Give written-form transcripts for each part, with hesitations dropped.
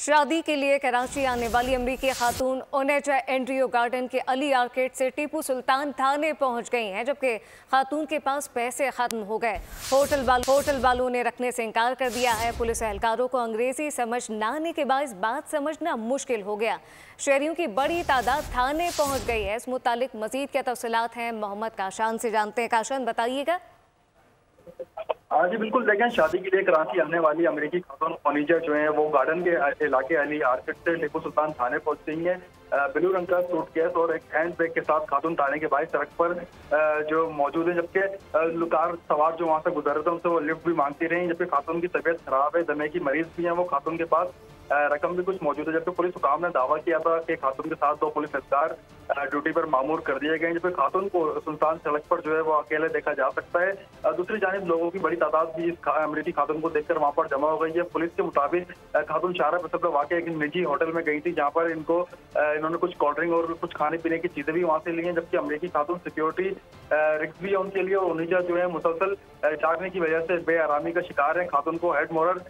शादी के लिए कराची आने वाली अमरीकी खातून ओनेजा एंड्रियो गार्डन के अली आर्केड से टीपू सुल्तान थाने पहुंच गई हैं, जबकि खातून के पास पैसे खत्म हो गए। होटल वालों ने रखने से इनकार कर दिया है। पुलिस एहलकारों को अंग्रेजी समझ न आने के बायस बात समझना मुश्किल हो गया। शहरियों की बड़ी तादाद थाने पहुंच गई है। इस मुतालिक मजीद क्या तफसीलात हैं, मोहम्मद काशान से जानते हैं। काशान, बताइएगा। हाँ जी बिल्कुल, देखें, शादी के लिए कराची आने वाली अमेरिकी खातून ओनेजा जो है वो गार्डन के इलाके अली आर्केड से टीपू सुल्तान थाने पहुंच गई है। ब्लू रंग का सूटकेस और एक हैंड बैग के साथ खातून थाने के बाहर सड़क पर जो मौजूद है, जबकि कार सवार जो वहां से गुजर रहे थे उनसे वो लिफ्ट भी मांगती रही। जबकि खातून की तबीयत खराब है, दमे की मरीज भी है, वो खातून के पास रकम भी कुछ मौजूद है। जबकि पुलिस हुकाम ने दावा किया था कि खातून के साथ 2 पुलिस एहलकार ड्यूटी पर मामूर कर दिए गए। जबकि खातून को सुल्तान सड़क पर जो है वो अकेले देखा जा सकता है। दूसरी जानिब लोगों की बड़ी तादाद भी इस अमेरिकी खातून को देखकर वहां पर जमा हो गई है। पुलिस के मुताबिक खातून शारा प्रसव वाकई एक निजी होटल में गई थी, जहां पर इन्होंने कुछ कोल्ड ड्रिंक और कुछ खाने पीने की चीजें भी वहां से ली हैं। जबकि अमेरिकी खातून सिक्योरिटी रिस्क भी है उनके लिए। ओनेजा जो है मुसलसल जागने की वजह से बेआरामी का शिकार है। खातून को हेड मोरर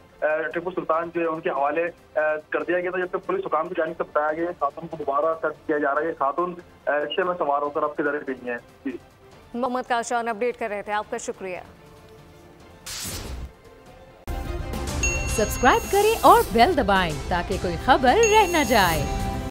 टीपू सुल्तान जो है उनके हवाले कर दिया गया था। जबकि पुलिस हुकाम की जानिब से बताया गया खातून को दोबारा सर्च किया जा रहा है। खातून रिक्शे में सवार होकर अब किधर गई हैं। मोहम्मद काशान अपडेट कर रहे थे, आपका शुक्रिया। सब्सक्राइब करें और बेल दबाएं ताकि कोई खबर रह न जाए।